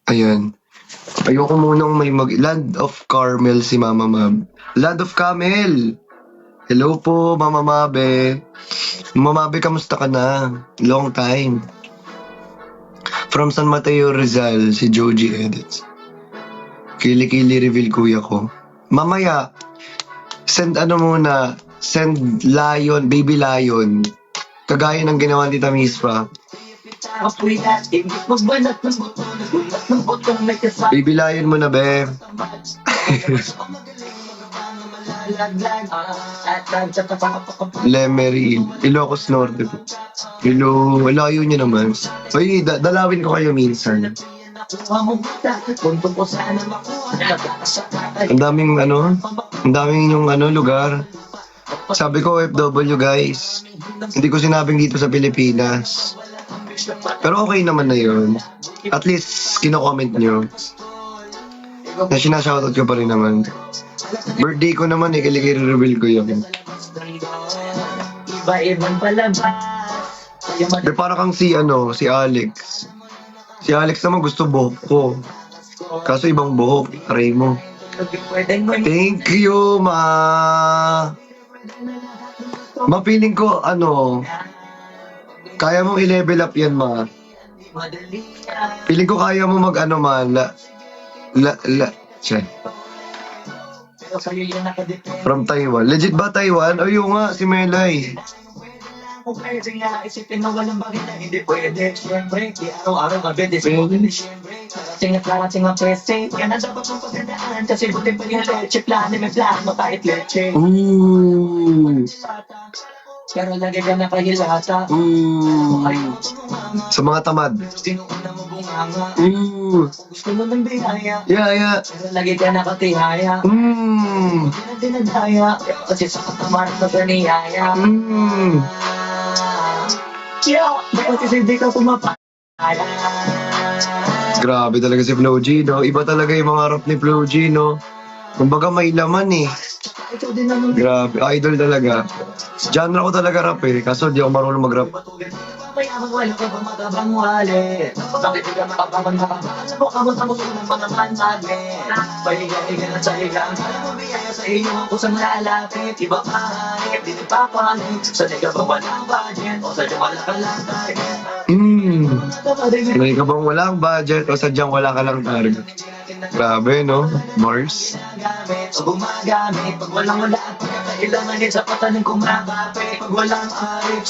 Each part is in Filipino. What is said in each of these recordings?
Ayan. Ayoko munang may Land of Carmel si Mama Mab. Land of Camel! Hello po, Mama Mabe. Mama Mabe, kamusta ka na? Long time. From San Mateo Rizal, si Joji Edits. Kili-kili reveal kuya ko. Mamaya, send lion, baby lion. Kagaya ng ginawa ni Tita Mispa. Baby lion mo na, be. Lemery, Ilocos Norte po. Hello, malayo niyo naman. Ay, dalawin ko kayo minsan. Ang daming yung lugar. Sabi ko OFW guys. Hindi ko sinabing dito sa Pilipinas. Pero okay naman na yun. At least, kino-comment nyo. Na sinashoutout ko pa rin naman. Birthday ko naman kilikiri-reveal ko yun. Pero para kang si Alex. Si Alex naman gusto buhok ko. Kaso ibang buhok, aray mo. Thank you, ma. Mapiling ko, kaya mong i-level up yan, ma. Piling ko kaya mo From Taiwan. Legit ba Taiwan? O yung nga, si Melay. Pwede nga isipin na walang bagay na hindi pwede. Siyempre, di araw-araw ka pwede. Karating ang pwede. Yan ang dapat mong pagandaan. Kasi buti pa yung leche plan. May plan, mapait leche. Pero lagi ka nakahilata. Sa mga tamad. Gusto mo ng bihaya. Yeah. Pero lagi ka nakatihaya. Dinadaya. Kasi sa katamad na ganiyaya. Bakit kasi hindi ka pumapala? Grabe talaga si Flo G, no? Iba talaga yung mga rap ni Flo G, no? Kumbaga may laman, eh. Grabe, idol talaga. Genre ko talaga rap, eh. Kaso di ako marunong mag-rap. Wala ka ba magabang wali? Bakit di ka makapagpagpagpag? Alam mo, kamot-kamot mo naman naman saglit. Pahiga-higa na sa higang. Alam mo, biyaya sa inyo ang kusang lalapit. Iba pa, hindi papalit. Sanay ka ba walang budget? O sadyang wala ka lang target? Sanay ka bang walang budget? O sadyang wala ka lang target? Grabe, no? Mars? O gumagamit. Pag walang wala at pagkakailangan din sa patanin kumakapit. Pag walang arip,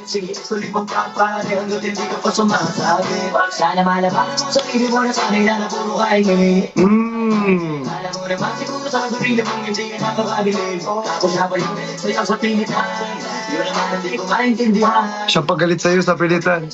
sige, tuloy mong papare. Hanggang hindi ka pa sumasabi. Sana malabas mo sa sarili mo na sanay na puro kaingin. Alam mo naman siguro sa sarili mong hindi ka nakakabilib. Tapos na pa yung galit sa'yo sa pilitan. Yun naman hindi ko maintindihan. Siya pagalit sa'yo sa pilitan.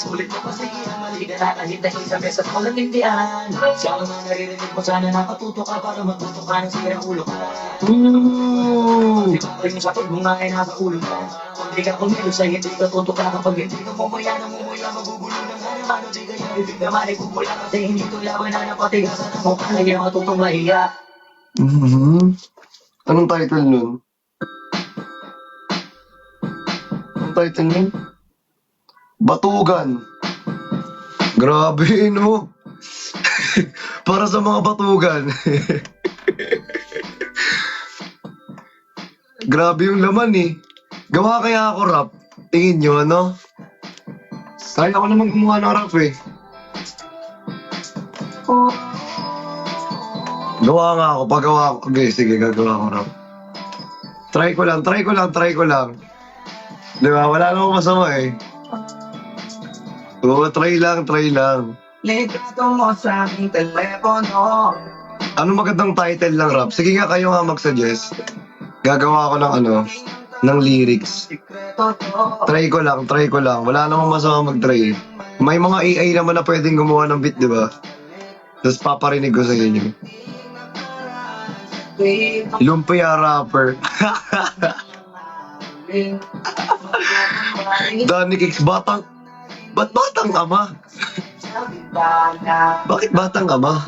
Ulit mo kasi mali ka na kahit dahil sa mesas mo lang tindihan. Siya ang naririnig mo, sana nakatuto ka para matuto ka ng sirang ulo ka. Di ba rin sa pag mga ay nasa ulo ka. Kung di ka kumilos ay hindi ka tuto ka. Kapag hindi ka mumuya magugulo ng harapan. Di ka yung bibig naman ay kukula kasi hindi tulawan na napatigasan ang mukha na yung matutong mahiya. Anong title nun? Anong title nun? Batugan. Grabe, no? Para sa mga batugan. Grabe yung laman, eh. Gawa kaya ako rap? Tingin nyo, ano? Kaya ako naman gumawa ng rap, eh. Gawa nga ako. Paggawa ako. Okay, sige, gagawa ko rap. Try ko lang. Diba? Wala namang masama, eh. Oo, try lang. Ligato mo sa aking telepono. Ano magandang title ng rap? Sige nga, kayo nga mag-suggest. Gagawa ko ng lyrics. Try ko lang. Wala namang masama mag-try. May mga AI naman na pwedeng gumawa ng beat, di ba? Tapos paparinig ko sa inyo. Lumpia rapper. Danny Kicks, ba't batang ama? Bakit batang ama?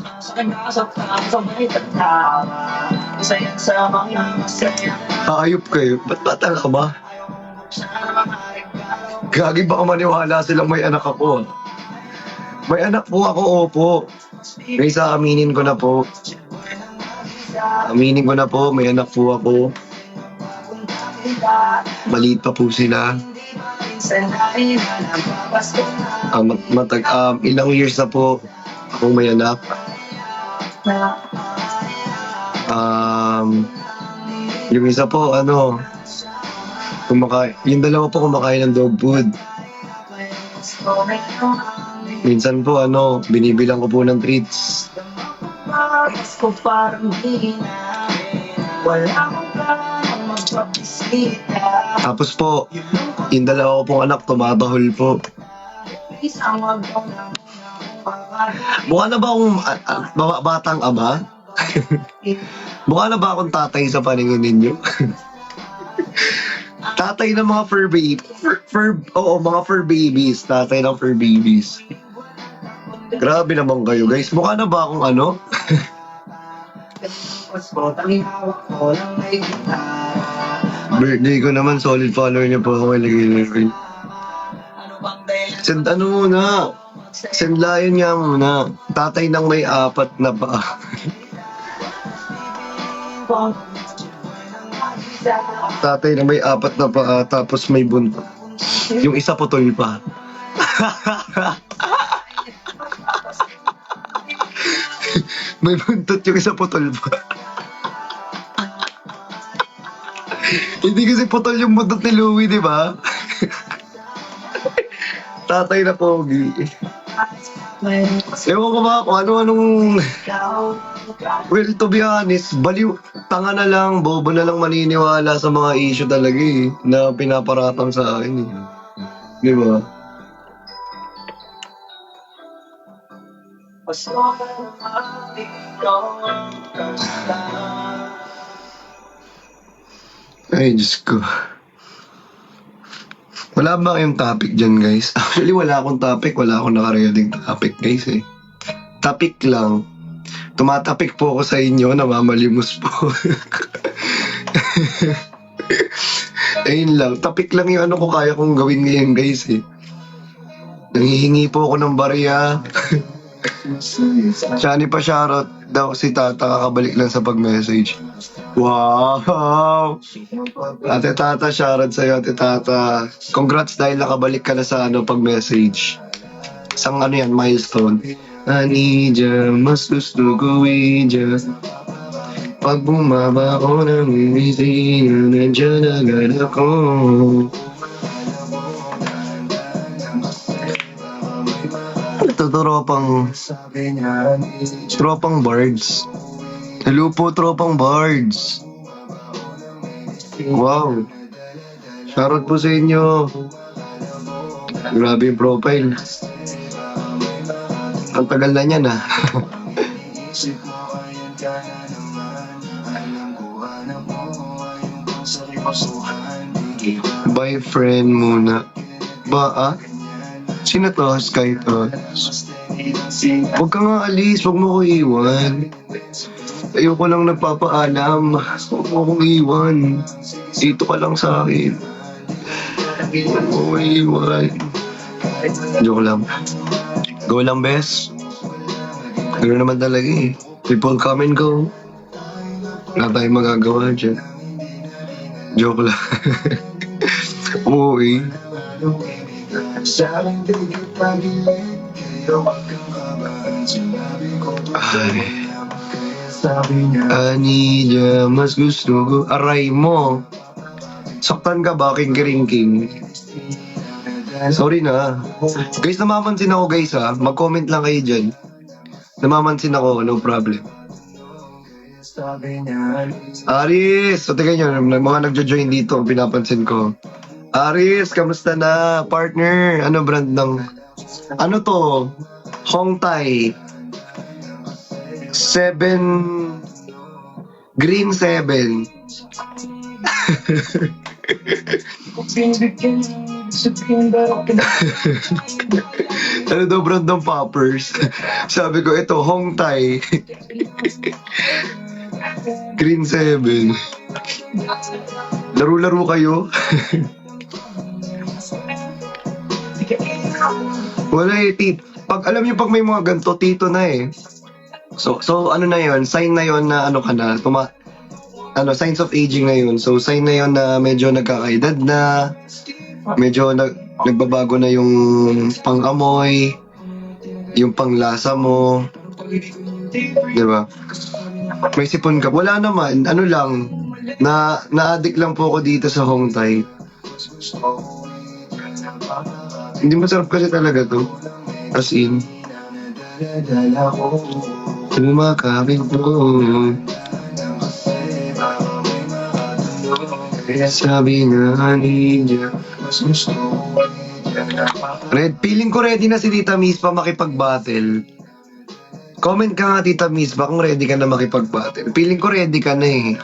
Hayop kayo. Ba't batang ama? Gagi baka maniwala silang may anak ako. May anak po ako, opo. Guys, aminin ko na po. Aminin ko na po, may anak po ako. Maliit pa po sila. Ilang years na po akong may anak. Yung isa po, yung dalawa po kumakain ng dog food. Minsan po, binibilang ko po ng treats. Tapos po, yung dalawa ko pong anak, tumatahol po. Mukha na ba akong batang ama? Mukha na ba akong tatay sa paningin ninyo? Tatay ng mga fur baby. Mga fur babies. Tatay ng fur babies. Grabe naman kayo, guys. Mukha na ba akong Birthday ko naman, solid follower niyo po ako. Send muna. Send lion niya muna. Tatay ng may 4 na paa. Tatay ng may 4 na paa, tapos may buntot. Yung isa putol pa. May buntot yung isa putol pa. Hindi kasi putol yung buntot ni Louie, di ba? Tatay na pogi. Ewan ko ba kung ano-anong... Well, to be honest, baliw, tanga na lang, bobo na lang maniniwala sa mga issue talaga na pinaparatang sa akin Di ba? Ay, Diyos ko. Wala ba kayong topic dyan, guys? Actually, wala akong topic. Wala akong nakareading topic, guys, Topic lang. Tumatapik po ako sa inyo, namamalimos po. Ayun lang. Topic lang yung ko kaya kong gawin ngayon, guys, Nanghihingi po ako ng barya. Shani pa shoutout daw si Tata, kakabalik lang sa pag-message. Wow! Ate Tata, shoutout sa'yo, Ate Tata. Congrats dahil nakabalik ka na sa pag-message. Isang yan, milestone. I need ya, mas gusto ko ya. Pag bumaba ko ng opisina, nandiyan agad ako. Ito, tropang bards. Hello po, tropang bards. Wow. Shoutout po sa inyo. Grabe yung profile. Ang tagal na niyan, Bye friend muna. Sino to? Sky to. Huwag ka nga alis, huwag mo ko iwan. Ayoko lang nagpapaalam. Huwag mo kong iwan. Dito ka lang sa akin. Huwag mo ko iwan. Joke lang. Go lang, bes. Gano'n naman talaga People come and go. Wala tayong magagawa dyan. Joke lang. Oo Anilya, mas gusto ko. Aray mo. Saktan ka ba, king-king? Sorry na. Guys, namamansin ako guys Mag-comment lang kayo dyan. Namamansin ako, no problem. Aris! So, tingnan nyo, mga nagjo-join dito, pinapansin ko. Aris, kamusta na? Partner, ano brand ng... Ano to? Hongtai. 7... Green 7. Ano daw brand ng poppers? Sabi ko, ito, Hongtai. Green 7. Laro-laro kayo? Wala eh, pag alam niyo pag may mga ganito, tito na eh. So ano na yon, sign na yon na ano ka na, signs of aging na yun. So sign na yon na medyo nagkakaedad na, medyo nagbabago na yung pang-amoy, yung panglasa mo. Di ba? May sipon ka. Wala naman, ano lang, na-addict lang po ako dito sa Hong Thai. Hindi masarap kasi talaga to. As in. Kumakabing po. Sabi nga niya. Feeling ko ready na si Tita Mispa makipag-battle. Comment ka nga Tita Mispa kung ready ka na makipag-battle. Feeling ko ready ka na eh.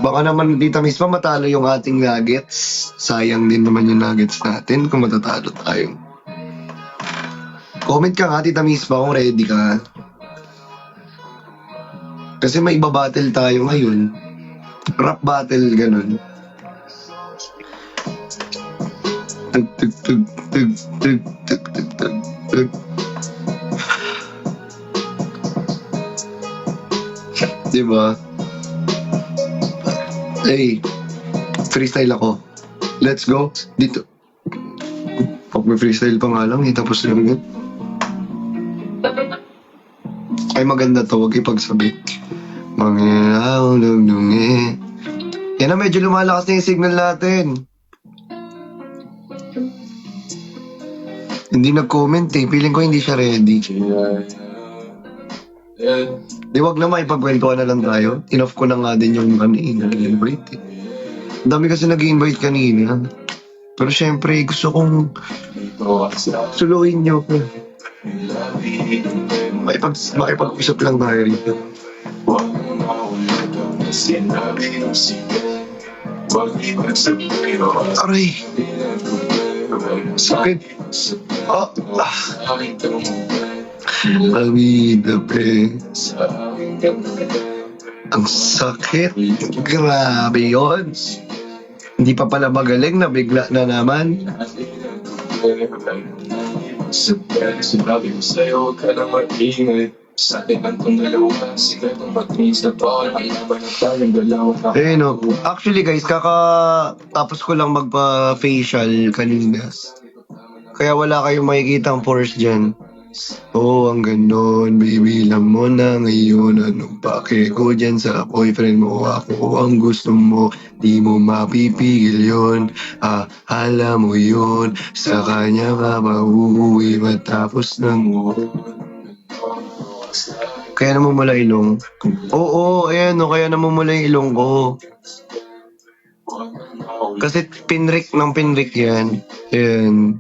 Baka naman Tita Mispa matalo yung ating nuggets. Sayang din naman yung nuggets natin kung matatalo tayo. Comment ka nga Tita Mispa kung ready ka. Kasi may iba battle tayo ngayon. Rap battle, ganun. Tug, tug, tug, tug, tug, tug, tug, tug, tug. Diba? Hey, freestyle ako. Let's go. Dito. Pag may freestyle pa nga lang, tapos na rin. Ay, maganda to. Huwag ipagsabi. Mga lungi. Yan na, medyo lumalakas na yung signal natin. Hindi nag-comment eh. Feeling ko hindi siya ready. Di wag na maipagkwentuhan na lang tayo. Enough ko na nga din yung nag-invite eh. Ang dami kasi nag-invite kanina. Pero syempre, gusto kong suluhin niyo ko. Makipag-usap lang tayo rito. Aray! Sakit! Amida pre. Ang sakit. Grabe yun. Hindi pa pala magaling na bigla na naman. Sinabi ko sa'yo, huwag ka na mag-ingay. Sa atin ang itong dalawa, sikretong pag-tiis na to. Alaban na tayong dalawa. Eh no, actually guys, tapos ko lang magpa-facial kanina. Kaya wala kayong makikitang pores dyan. Oh, ang ganon, baby, alam mo na ngayon anong pake ko dyan sa boyfriend mo. Ako ang gusto mo, di mo mapipigil yun. Alam mo yun, sa kanya ka mauuwi matapos ng kaya namumula ilong. Oo, ayan no, kaya namumula yung ilong ko. Kasi pinrik ng pinrik yan. Ayan.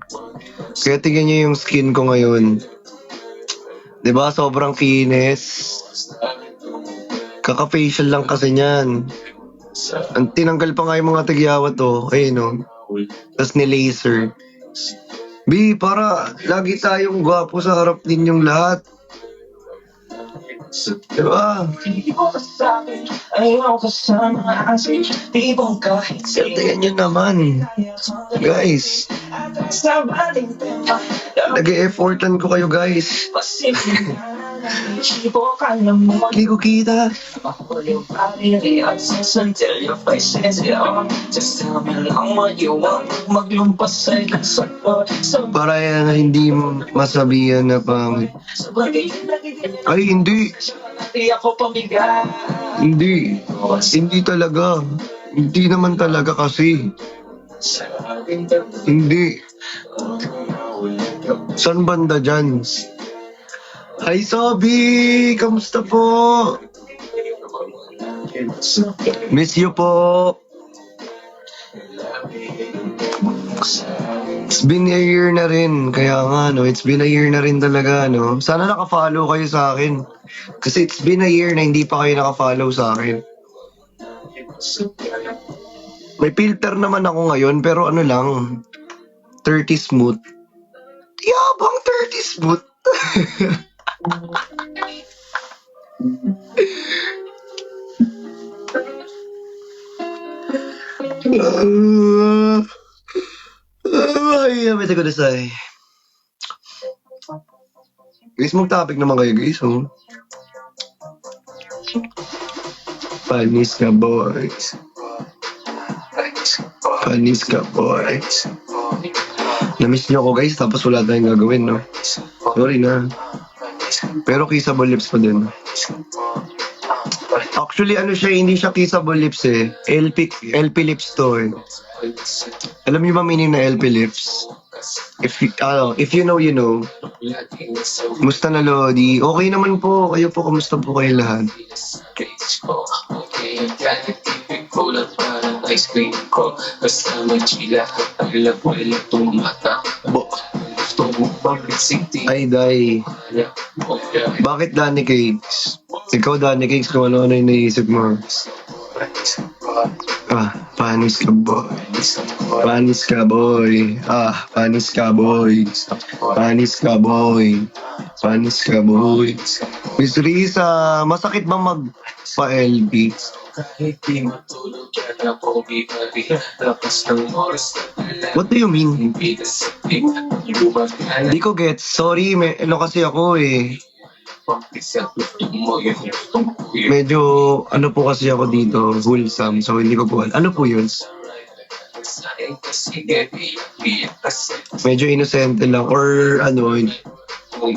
Kaya tingnan nyo yung skin ko ngayon. Diba? Sobrang kinis. Kaka-facial lang kasi niyan. Tinanggal pa nga yung mga tigyawat to. Ayun no. Tapos ni-laser. B, para lagi tayong gwapo sa harap ninyong lahat. Diba? Tingnan nyo naman. Guys. Nag-e-effortan ko kayo guys. Hindi ko kita. Para hindi masabihan na pangit. Ay, hindi. Hindi. Hindi talaga. Hindi naman talaga kasi. Hindi. Saan banda dyan? Hi, Sobi! Kamusta po? Miss you po. It's been a year na rin. Kaya nga, no? It's been a year na rin talaga, no? Sana nakafollow kayo sa akin. Kasi it's been a year na hindi pa kayo nakafollow sa akin. May filter naman ako ngayon, pero ano lang, 30 smooth. Yabang 30 smooth. Ay, may tayo dasay. Guys, mag-topic naman kayo, guys. Oh. Panis ka, boys. Panis ka, boys. Na-miss niyo ako, guys, tapos wala tayong gagawin, no? Sorry na. Pero kissable lips pa din. Actually, ano siya, hindi siya kissable lips eh. LP lips to eh. Alam niyo ba meaning na LP lips? If you know, you know. Musta na, Lodi? Okay naman po. Kayo po, kamusta po kayo lahat? Ice cream ko, basta mag-chila. Ang lagwala tumata. Ay, day. Bakit Danny Cakes? Ikaw, Danny Cakes, kung ano-ano yung naisip mo. Panis ka, boy. Panis ka, boy. Panis ka, boy. Panis ka, boy. Panis ka, boy. Miss Risa, masakit ba magpa-LP? What do you mean? Di ko get. Sorry, ano kasi ako eh. Medyo, ano po kasi ako dito, wholesome. So, hindi ko po, ano po yun? Medyo inosente lang. Or, ano,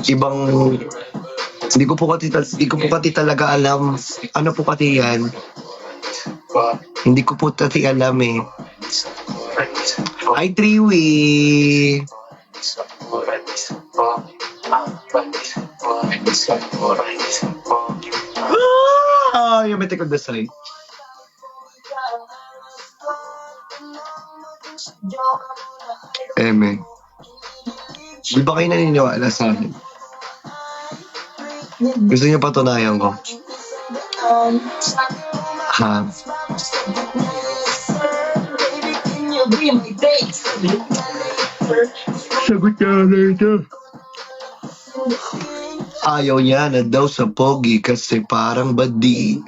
ibang, hindi ko po pati talaga alam. Ano po pati yan? Hindi ko po pati alam eh. Ay, Triwi! Yung may tikod na sa'yo. Eme. Di ba kayo naniniwala sa akin? Gusto niyo patunayan ko? Ha? Sagot niya na ito. Ayaw niya na daw sa pogi kasi parang badi.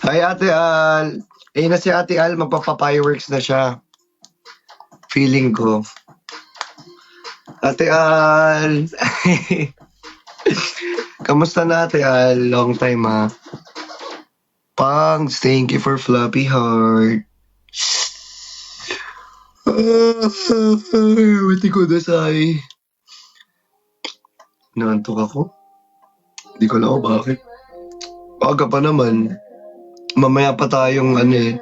Hi Ate Al. Na si Ate Al, magpapa-fireworks na siya. Feeling ko. Ate Al. Kamusta na Ate Al? Long time ha. Pangs, thank you for Floppy Heart. Wati ko dasay. Naantok ako? Hindi ko na ako bakit. Aga pa naman. Mamaya pa tayong ano eh.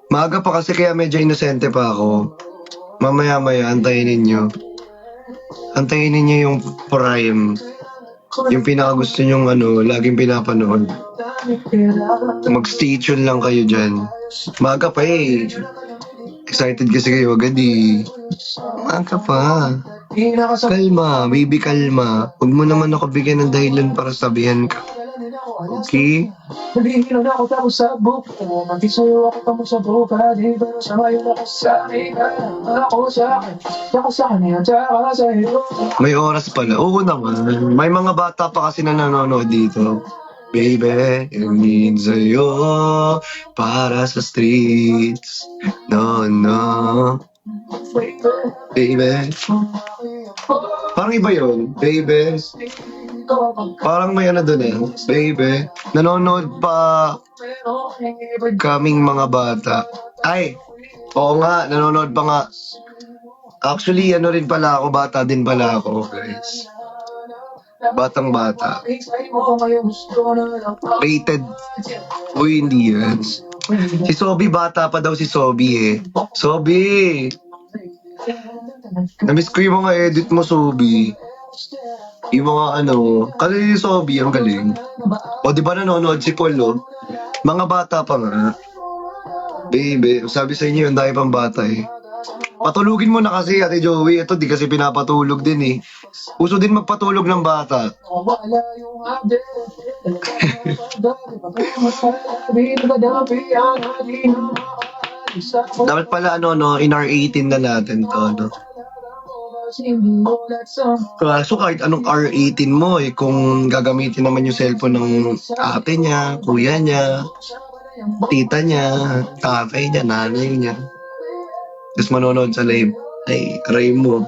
Maaga pa kasi kaya medyo inosente pa ako. Mamaya-maya, antayin ninyo. Antayin ninyo yung prime. Yung pinakagusto nyong ano, laging pinapanood. Mag-stay tune lang kayo dyan. Maaga pa eh. Excited kasi kayo agad eh. Maaga pa. Kalma, baby kalma. Huwag mo naman ako bigyan ng dahilan para sabihan ka. Okay? Naghihilang ako tapos sa buko. Mag-isayo ako tapos sa buka. Di ba sa ngayon ako sa akin. Ako sa akin. Ako sa kanya. Tsaka sa iyo. May oras pala. Oo naman. May mga bata pa kasi na nanonood dito. Baby, yung need sa'yo para sa streets. No, no. Baby. Parang iba yun. Baby. Parang may ano dun eh. Baby. Nanonood pa kaming mga bata. Ay! Oo nga, nanonood pa nga. Actually, ano rin pala ako, bata din pala ako, guys. Batang bata. Rated. Uy, hindi yan. Si Sobi, bata pa daw si Sobi eh. Sobi! Namiss ko yung mga edit mo, Sobi. Yung mga ano, kasi si Sobi, ang galing. O, di ba nanonood si Paul, oh? Mga bata pa nga. Baby, sabi sa inyo, yung dahil pang bata eh. Patulugin mo na kasi, Ate Joey. Ito, di kasi pinapatulog din eh. Uso din magpatulog ng bata. Dapat pala ano, no, in our 18 na natin to, no? kasi nimulat sa Kaso kahit anong R18 mo kung gagamitin naman yung cellphone ng ate niya, kuya niya, tita niya, tatay niya, nanay niya. Tapos manonood sa live, ay, aray mo.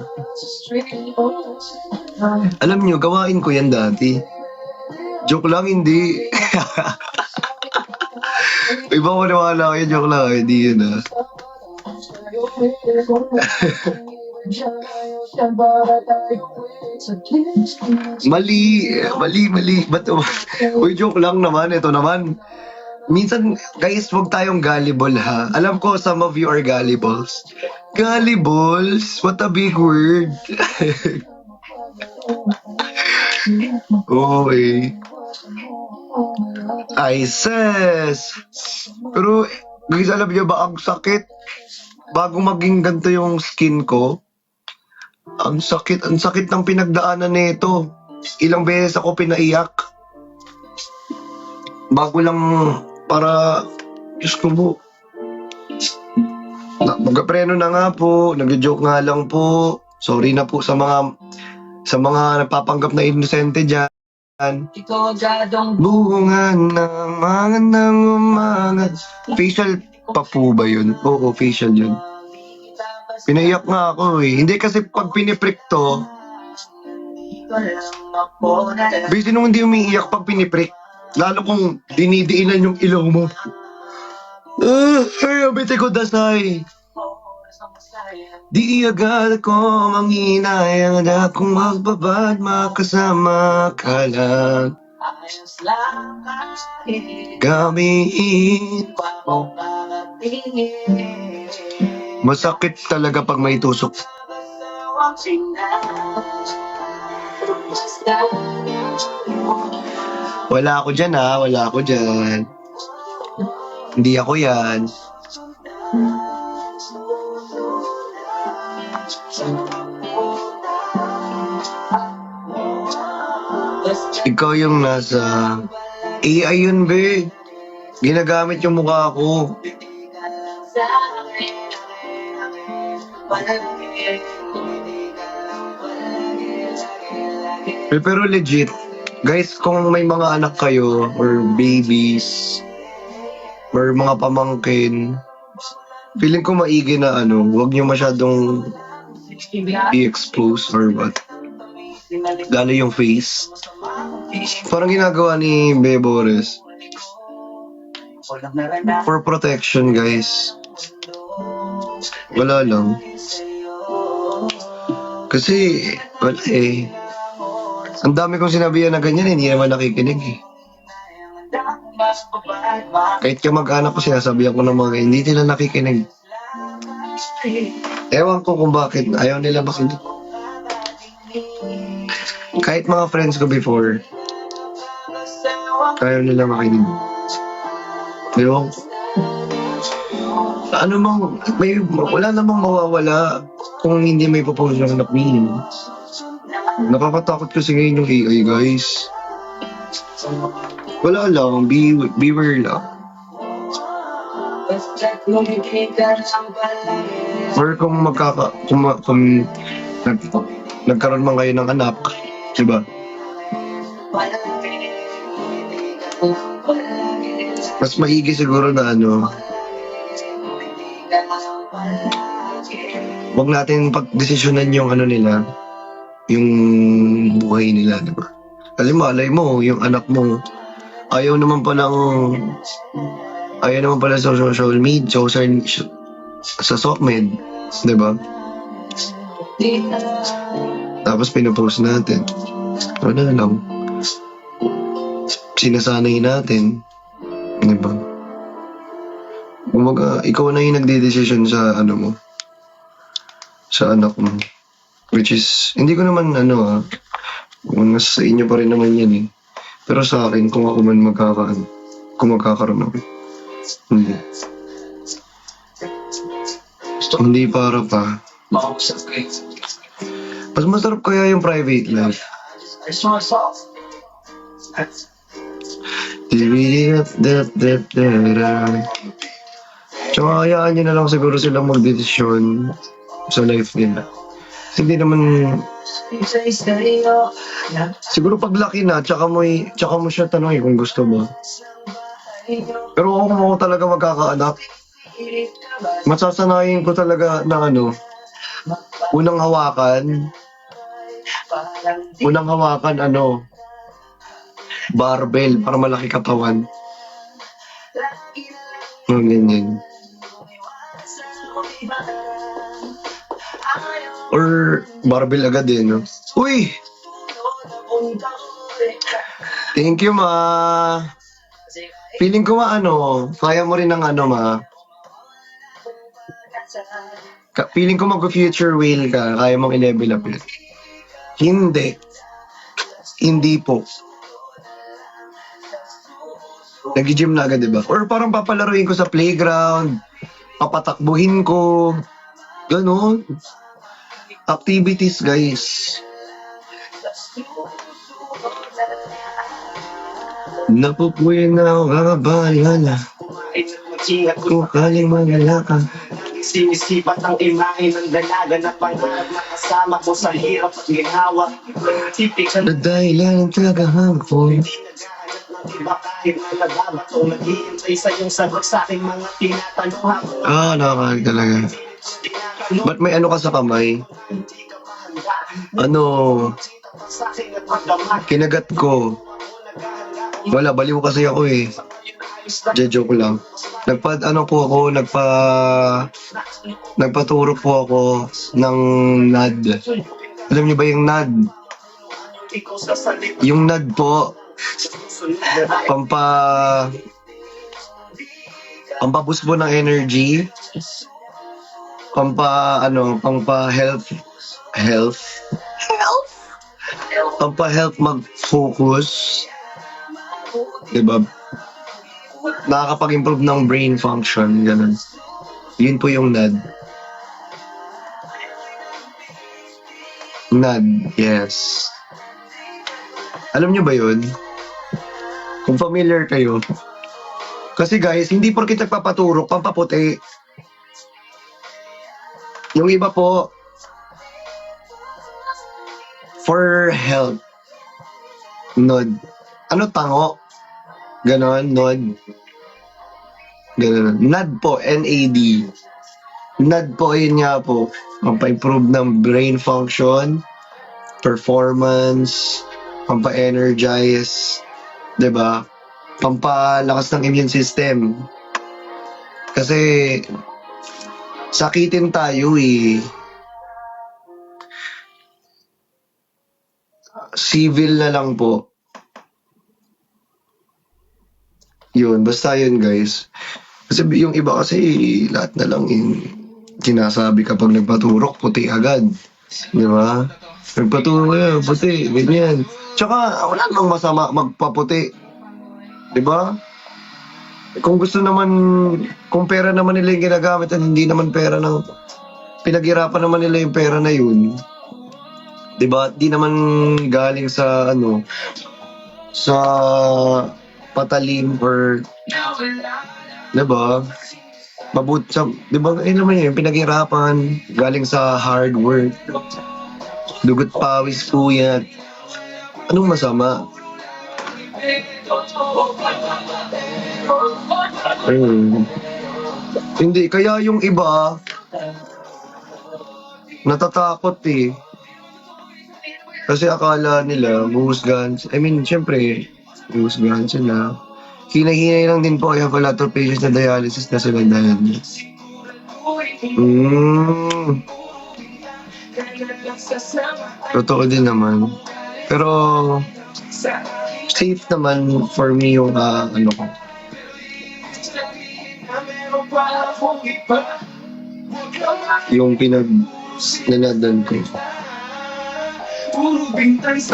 Alam niyo, gawain ko yan dati. Joke lang, hindi. Iba ko nawala kayo, joke lang, hindi yun ah. Mali. Ba't uy, joke lang naman, ito naman. Minsan, guys, huwag tayong gullible ha. Alam ko, some of you are gullibles. Gullibles? What a big word. Okay. Ay, sis. Pero, guys, alam niyo ba, ang sakit. Bago maging ganito yung skin ko, ang sakit ng pinagdaanan nito. Ilang beses ako pinaiyak. Bago lang para, Diyos ko po. Magkapreno na nga po, nag-joke nga lang po. Sorry na po sa mga nagpapanggap na inosente dyan. Bunga ng mga nang umaga. Facial pa po ba yun? Oo, facial yun. Pinaiyak nga ako eh. Hindi kasi pag piniprick to, busy nung hindi umiiyak pag piniprick. Lalo kung dinidiinan yung ilaw mo. Ay, abiti ko dasay. Di agad ko manghinayang na kung magbabad makasama ka lang. Gamihin. Masakit talaga pag may tusok. Wala ako dyan ha, wala ako dyan. Hindi ako yan. Ikaw yung nasa AI yun, be. Ginagamit yung mukha ko. Pero legit, guys, kung may mga anak kayo or babies or mga pamangkin, feeling ko maigi na huwag nyo masyadong i-expose or what. Lalo yung face. Parang ginagawa ni Bebores. For protection, guys. Wala lang. Kasi, wala eh. Ang dami kong sinabihan na ganyan, hindi naman nakikinig eh. Kahit kamag-anak ko sinasabihan ko ng mga hindi nila nakikinig. Ewan ko kung bakit ayaw nila makinig. Kahit mga friends ko before, ayaw nila makinig. Ewan ko. Wala namang mawawala kung hindi may propose ng anak niyo. Nakakatakot kasi ngayon yung AI, guys. Wala lang, beware lang. Or kung nagkaroon man kayo ng anak, diba? Mas maigi siguro na wag natin pagdesisyonan yung nila, yung buhay nila, diba? Kasi malay mo, yung anak mo, ayaw naman pala sa social media, sa SOCMED, diba? Tapos pinopost natin. Wala lang. Sinasanay natin, diba? Kumbaga, ikaw na yung nagde-decision sa sa anak mo. Which is, hindi ko naman kung nasa sa inyo pa rin naman yan eh. Pero sa akin, kung ako man magkakaroon ako. Hindi para pa. Mas masarap kaya yung private life. Tsaka hayaan nyo na lang siguro silang magdesisyon sa life nila. Hindi naman, siguro pag laki na, tsaka mo siya tanongin kung gusto mo. Pero kung ako talaga magkakaanak, masasanayin ko talaga na unang hawakan, barbell para malaki katawan. Ganyan. Or barbell agad no? Uy! Thank you, ma. Feeling ko kaya mo rin ng ma. Feeling ko mag-future whale ka, kaya mong i-level up yun. Hindi. Hindi po. Nag-gym na agad, diba? Or parang papalaruin ko sa playground, papatakbuhin ko, ganon. Activities, guys. Napupuyin na ako, kakabahala. Kung kaling magalaka. Sinisipat ang imahe ng dalaga na pangarap na kasama ko sa hirap at ginhawa. Tipik sa Na dahilan ng tagahangkol. hindi naghahanap ng iba kahit na nagbabato. Naghihintay sa iyong sagot sa aking mga tinatanong. Nakakalig talaga. Ba't may ka sa kamay? Hindi ka mahanda. Sa akin at magdamag. Kinagat ko. Wala, baliw kasi ako eh. Joke lang. Nagpaturo po ako ng NAD. Alam niyo ba yung NAD? Yung NAD po, pampaboost po ng energy, pampa health mag-focus, diba? Nakakapag-improve ng brain function, ganun. Yun po yung NAD. NAD, yes. Alam nyo ba yun? Kung familiar kayo. Kasi guys, hindi porkit nagpapaturok, pampaputi. Yung iba po, for health. NOD. Tango? Ganon, NOD. Ganon. NAD po, NAD. NAD po, yun nga po. Pampa-improve ng brain function, performance, pampa-energize, diba? Pampalakas ng immune system. Kasi, sakitin tayo eh. Civil na lang po. Yun, basta yun guys. Kasi yung iba kasi lahat na lang sinasabi kapag nagpaturok, puti agad. Di ba? Nagpaturok, puti, ganyan. Tsaka wala namang masama magpaputi. Di ba? Kung gusto naman, kung pera naman nila yung ginagamit at hindi naman pera ng, pinaghirapan naman nila yung pera na yun. Di ba? Di naman galing sa sa patalim or diba? Diba? Naman yun, pinaghirapan, galing sa hard work, dugot pawis po yan. Anong masama? Hindi, kaya yung iba, natatakot eh. Kasi akala nila, syempre, huhusgahan sila. Hinahinay lang din po, I have a lot of patients na dialysis na sila dahil. Totoo din naman. Pero, safe naman for me yung ko. Yung nanadan ko.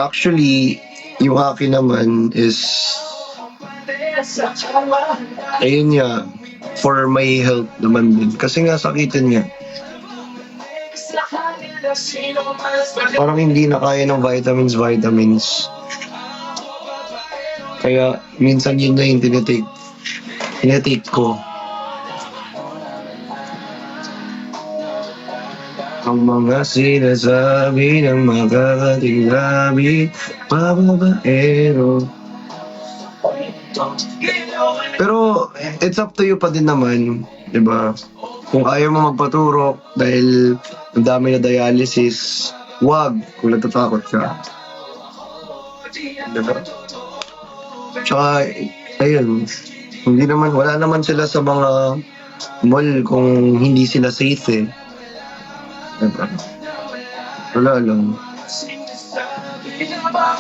Actually, yung akin naman is ayun nga, for my health naman din. Kasi nga sakitin niya. Parang hindi na kaya ng vitamins. Kaya minsan yun na yung tinitake ko. Ang mga sinasabi ng makakatinggabi, bababaero. Pero it's up to you pa din naman, di ba? Kung ayaw mo magpaturok dahil ang dami na dialysis, wag kung natatakot ka. Diba? Tsaka, ayun, hindi naman, wala naman sila sa mga mall kung hindi sila safe eh. Diba? Wala lang.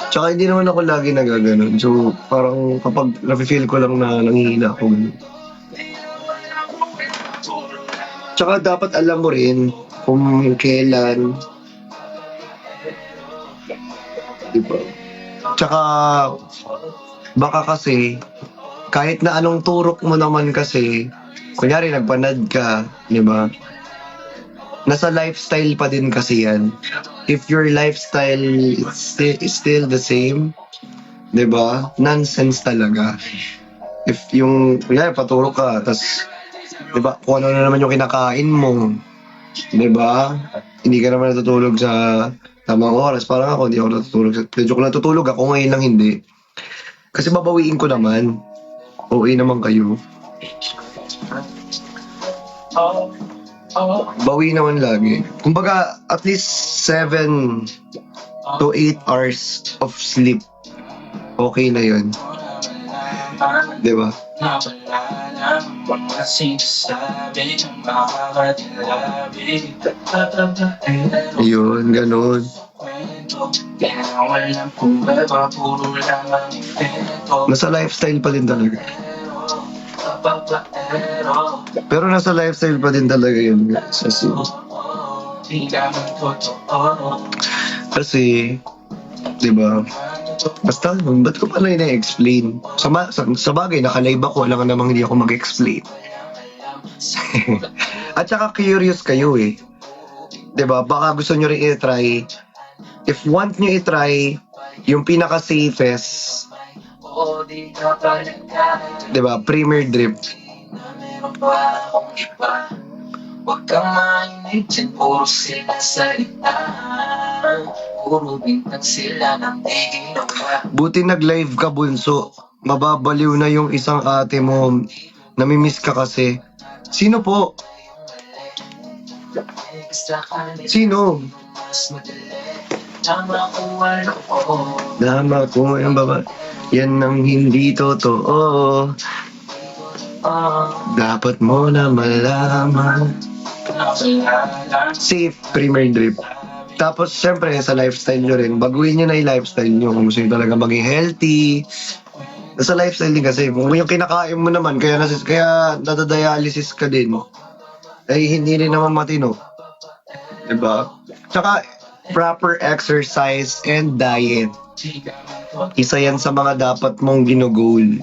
Tsaka hindi naman ako lagi nagaganon. So, parang kapag nafe-feel ko lang na nangihina ako. Tsaka dapat alam mo rin kung kailan. Diba? Tsaka, baka kasi, kahit na anong turok mo naman kasi, kunyari nagpanad ka, di ba? Nasa lifestyle pa din kasi yan. If your lifestyle is still the same, di ba? Nonsense talaga. If yung, kunyari paturok ka, tas, di ba, kung ano na naman yung kinakain mo, di ba? Hindi ka naman natutulog sa tamang oras. Parang ako, hindi ako natutulog. Medyo ko natutulog ako, ngayon lang hindi. Kasi babawiin ko naman. Okay naman kayo. Bawi naman lagi. Kumbaga, at least 7 to 8 hours of sleep. Okay na yun. Diba? Yun, ganun. Nasa lifestyle pa din talaga. Pero nasa lifestyle pa din talaga yun. Kasi, di ba? Basta, ba't ko pala ina-explain? Sa bagay, naka-live ako, alam namang hindi ako mag-explain. At saka curious kayo eh. Di ba? Baka gusto nyo rin i-try. If want nyo i-try, yung pinaka-safest, di ba? Premier drip. Huwag kang mainit dyan, puro sila salita. Puro bintang sila ng tigil ng Buti nag-live ka, bunso. Mababaliw na yung isang ate mo. Namimiss ka kasi. Sino po? Sino? Dama ko yung baba. Yan ang hindi totoo. Dapat mo na malaman. Safe, premier drip. Tapos, syempre, sa lifestyle nyo rin, baguhin nyo na yung lifestyle nyo. Kung gusto nyo talaga maging healthy. Sa lifestyle din kasi, kung yung kinakain mo naman, kaya nadadialysis ka din, ay hindi rin naman matino. Diba? Tsaka, proper exercise and diet. Isa yan sa mga dapat mong ginugol.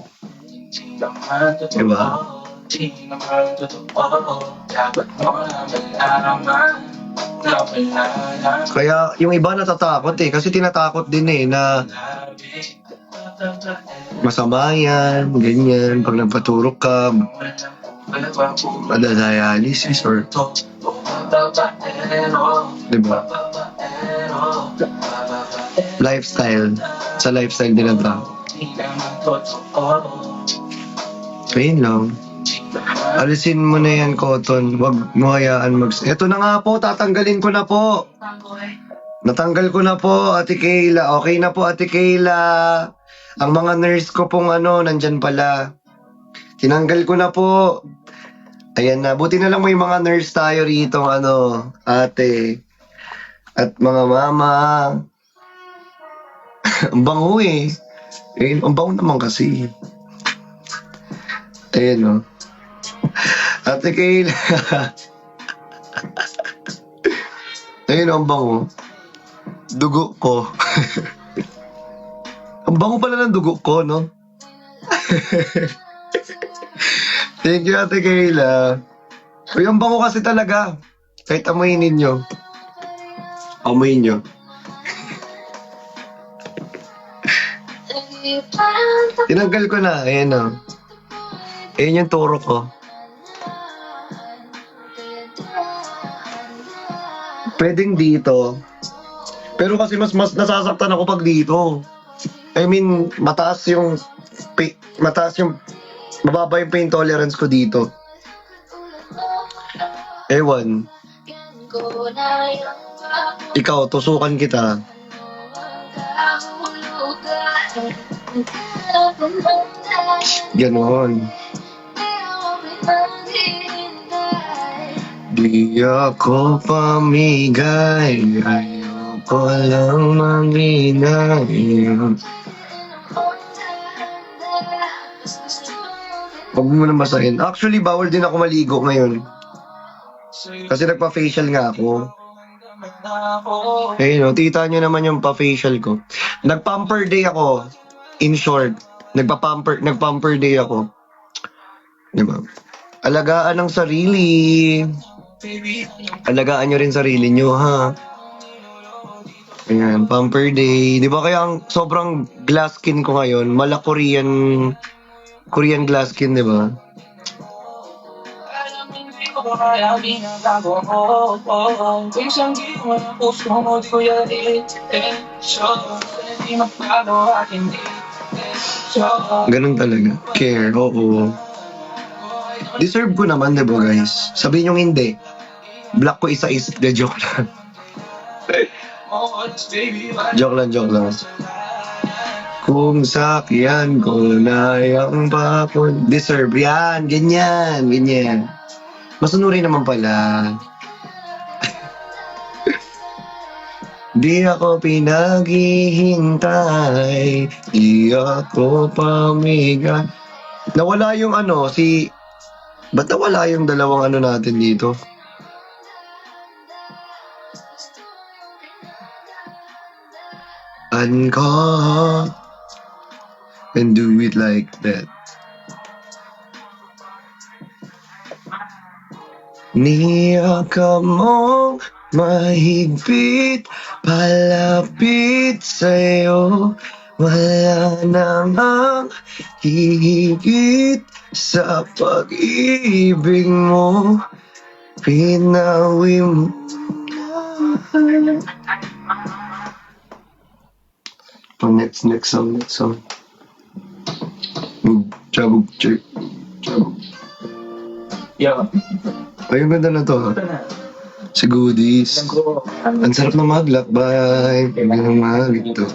Diba? Kaya yung iba natatakot eh, kasi tinatakot din eh na masama yan, ganyan, pag nagpaturok ka, dialysis or diba? Lifestyle, sa lifestyle din ang tao. Ayun lang. Alisin mo na yan, Cotton. Huwag mo hayaan Eto na nga po, tatanggalin ko na po. Natanggal ko na po, Ate Kayla. Okay na po, Ate Kayla. Ang mga nurse ko pong nandyan pala. Tinanggal ko na po. Ayan na. Buti na lang may mga nurse tayo rito, ate. At mga mama. Ang bango eh. Ang bango naman kasi. Ayan o. Ate Kayla. Ayun, ang bango. Dugo ko. Ang bango pala ng dugo ko, no? Thank you, Ate Kayla. Uy, ang bango kasi talaga. Kahit amuyin ninyo. Amuyin nyo. Tinanggal ko na. Ayan o. Ayan yung turo ko. Pwedeng dito. Pero kasi mas nasasaktan ako pag dito. I mean, mababa yung pain tolerance ko dito. Ewan. Ikaw, tusukan kita. Ganon. Di ako pamigay, ayoko lang manginay. Huwag mo na basahin. Actually, bawal din ako maligo ngayon. Kasi nagpa-facial nga ako. Eh, no, tita nyo naman yung pa-facial ko. Nag-pamper day ako. In short, nag-pamper day ako. Diba? Alagaan ang sarili. Alagaan nyo rin sarili nyo, ha? Ayan, pamper day. Di ba kaya ang sobrang glass skin ko ngayon? Mala Korean glass skin, di ba? Ganun talaga. Care, oo. Deserve ko naman, di ba guys? Sabihin nyo hindi. Black ko isa-is. De, joke lang. Joke lang. Kung sakyan ko na yung papon. Deserve yan. Ganyan. Masunurin naman pala. Di ako pinaghihintay. Di ako pamiga. Nawala yung ba't nawala yung dalawang natin dito? Uncaught and do it like that. Niyakap mong mahigpit, palapit sa'yo. Wala namang hihigit sa pag-ibig mo. Pinawi mo na. Next song. Chabog. Yo. Ay, ang ganda na to, ha? Si Goodies. Ang sarap na maglakbay. Ang ganang magito.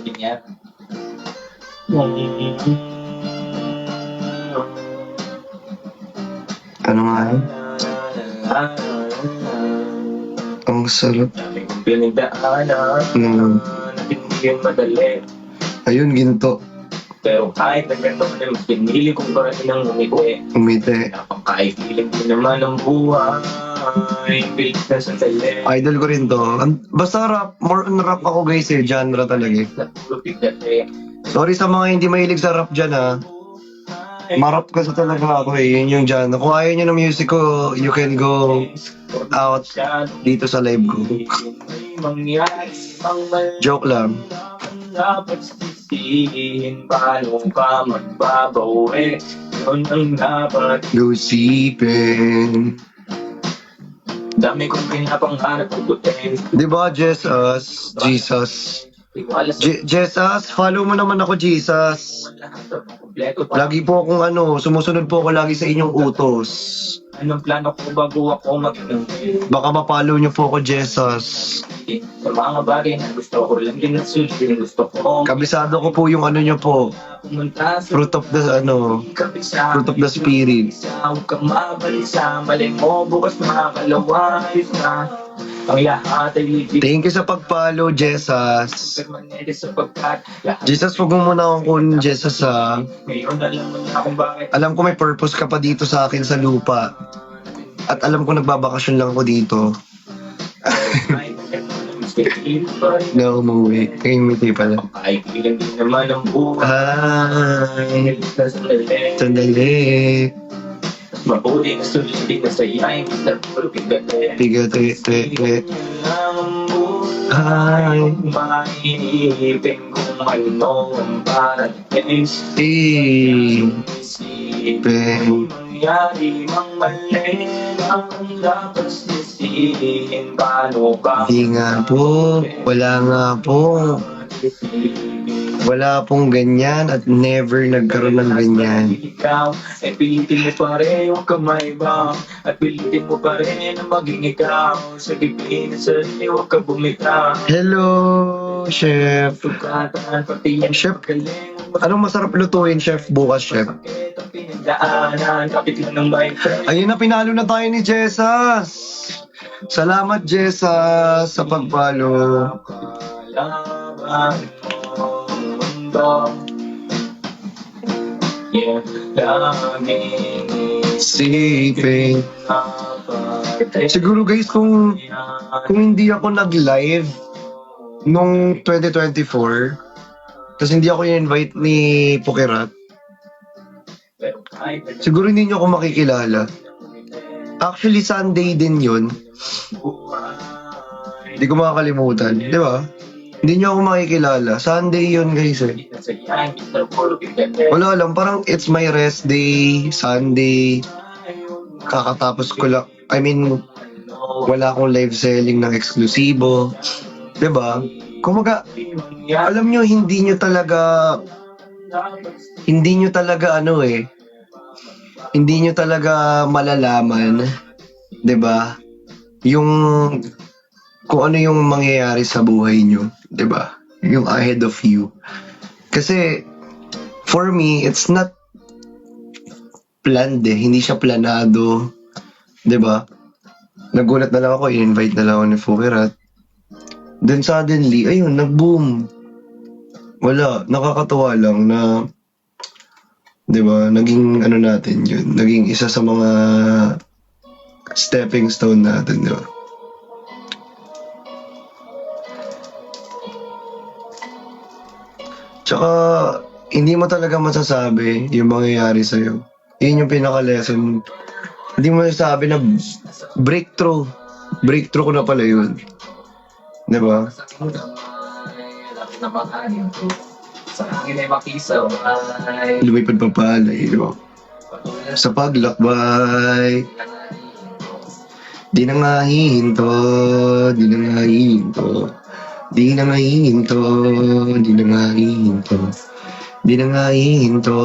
Ano nga yun? Ang sarap. Ayun, ginto. Pero kahit na ganito ko naman, pinili kong pa rin ng Umite. Napakaikilig din naman ang buhay. Bilis na sa tele. Idol ko rin to. Basta rap, more on rap ako guys eh. Genre talaga eh. Sorry sa mga hindi mahilig sa rap dyan ha. Marap kasi talaga ako eh. Yun yung genre. Kung ayaw nyo ng music ko, you can go out dito sa live ko. Joke lang. Dapat sisihin, paano ka magbabawi? Yun ang dapat Gusipin. dami kong pinapangarap ugutin. Di ba, Jesus? Jesus, follow mo naman ako, Jesus. Lagi po akong sumusunod po ako lagi sa inyong utos. Anong plano ko bago ako mag-inom? Baka mapollow nyo po ako, Jesus. Sa mga bagay na gusto ko lang din nasulit. Gusto ko Kabisado ko po yung nyo po. pumunta sa Fruit of the Spirit. Huwag kang mabalisa, mali mo bukas makakalawayos na. Ang lahat ay libig. Thank you sa pag-follow, Jesus. Permanente sapagkat lahat Jesus, wag mo muna akong Jesus ha. ngayon alam mo na kung bakit. Alam ko may purpose ka pa dito sa akin sa lupa. At alam ko nagbabakasyon lang ako dito. Na umuwi. Kayong pala. Ay, ilan din naman ang buhay. Hi. Sandali. Mabuti na sulit na sayang sa pagkagate. Tigate. Hi. Mahinipin kung ano ang parating. Isipin. Mangyari mang mali ang dapat sisi. Isipin paano ba Di nga po, wala nga po. Wala pong ganyan at never nagkaroon ng ganyan. Ikaw ay pilitin mo pa rin yung kamay ba? At pilitin mo pa rin na maging ikaw. Sa gipin na sarili, huwag ka bumitaw. Hello, Chef. Pagkataan, pati yan Chef, galing. anong masarap lutuin, Chef, bukas, Chef? Bakit ang pinagdaanan? Kapit lang ng my friend. Ayun na, pinalo na tayo ni Jessa. Salamat, Jessa, sa pag-follow. Kalaban mo mundo. Yeah, daming Siping. napatay. Siguro guys, kung hindi ako nag-live nung 2024, tapos hindi ako in-invite ni Pukerat, siguro hindi nyo ako makikilala. Actually, Sunday din yun. Hindi ko makakalimutan. Di ba? Hindi nyo ako makikilala. Sunday yun, guys, eh. Wala lang, parang it's my rest day, Sunday. Kakatapos ko lang, I mean, wala akong live selling ng eksklusibo. Diba? Kumaga, alam nyo, hindi nyo talaga hindi nyo talaga malalaman, 'di ba? Yung kung ano yung mangyayari sa buhay nyo, 'di ba? Yung ahead of you. Kasi for me, it's not planned eh. Hindi siya planado, 'di ba? Nagulat na lang ako, i-invite na lang ako ni Fukerat. Then suddenly, ayun, nag-boom. Wala, nakakatuwa lang na 'di ba? Naging ano natin 'yun, naging isa sa mga stepping stone natin, 'di ba? Tsaka hindi mo talaga masasabi yung mangyayari sa'yo. Yun yung pinaka-lesson. Hindi mo masasabi na breakthrough. Breakthrough ko na pala yun. 'Di ba? Sa akin ay makisaw ay Lumipad pa pala, di ba? Sa paglakbay, di na nga hihinto, di na nga hihinto, di na nga hihinto, di na nga hihinto, di na nga hihinto,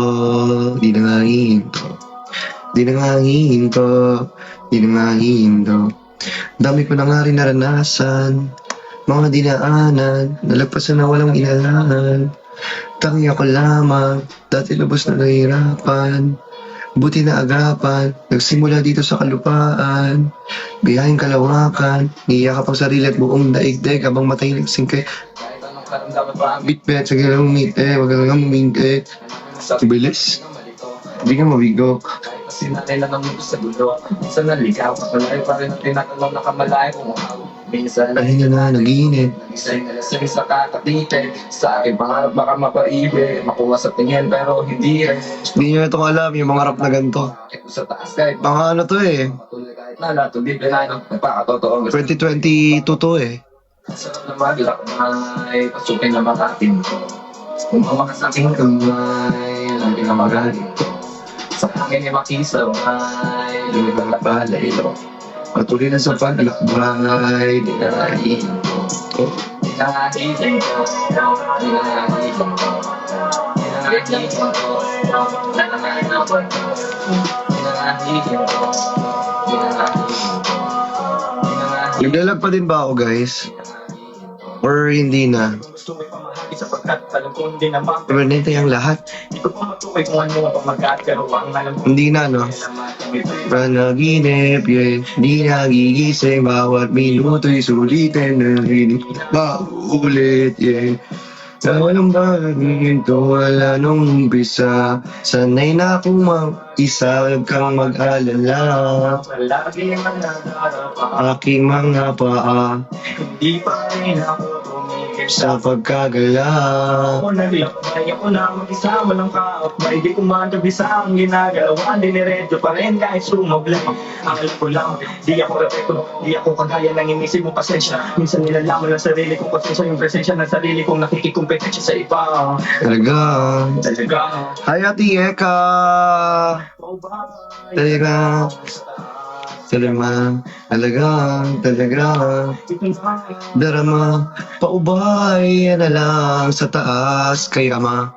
di na nga hihinto, di na nga hihinto, di na nga hihinto. Dami ko na nga rin naranasan, mga dinaanan, nalagpasan na walang inalaan. Tangi ako lamang, dati lubos na nahihirapan. Buti na agapan, nagsimula dito sa kalupaan. Biyahing kalawakan, niyakap ang sarili at buong daigdig habang matay nagsingkay. kahit anong karamdaman pa ang Bitbit, sige lang umite, wag ka lang umingkit. Bilis, hindi ka mabigo. kahit sinanay lang ang mundo sa gulo. Minsan naligaw, malayo pa rin ang tinatanong na kamalayo kung ako. Minsan Ay na naginip. isa'y nalasing sa kakatite. Sa akin pangarap baka mapaibig, makuha sa tingin pero hindi rin. Hindi nyo itong alam, yung mga rap na ganito. Ito sa taas kahit Mga ano to eh, matuloy kahit nalato, di pinay ng nagpakatotoo. 2022 to eh. Sarap na maglak ay pasukin na makatin ko. Kung mamakas sa aking kamay, ang pinamagaling ko. Sa hangin ay makisaw ay lumibang na balay lo. Patuloy na sa paglakbay, di na nahihinto. Di na nga hiling ko, di na nga hiling ko, di na nga hiling ko, di na nga hiling ko, di na nga hiling ko, di na nga hiling ko, di na nga hiling Naglalag pa din ba ako, guys? Or hindi na? gusto mo ipamahagi sapagkat alam ko hindi naman. Permanente ang lahat. Hindi ko pa matukoy kung ano ang pamagat pero ang alam ko Hindi na, no? Panaginip, yeah. Di nagigising, bawat minuto'y sulitin na hindi maulit, yeah. Sa walang bagito, wala nung umpisa. Sanay na akong mag-isa, huwag kang mag-alala. Palagi ang nadarap Aking mga paa hindi pa rin ako tumigil sa pagkagala. ako naglakbay ako na mag-isa walang kaakbay di ko magabisa ang ginagalawa diniredyo pa rin kahit sumablay ang alam ko lang di ako repeko di ako kagaya ng inisip mong pasensya minsan nilalaman ng sarili kong pasensya yung presensya ng sarili kong nakikikumpetensya sa iba Talaga. talaga Hi, Ate Eka. oh bye Talaga. Salama, talagang, darama, paubay na lang sa taas kay ama.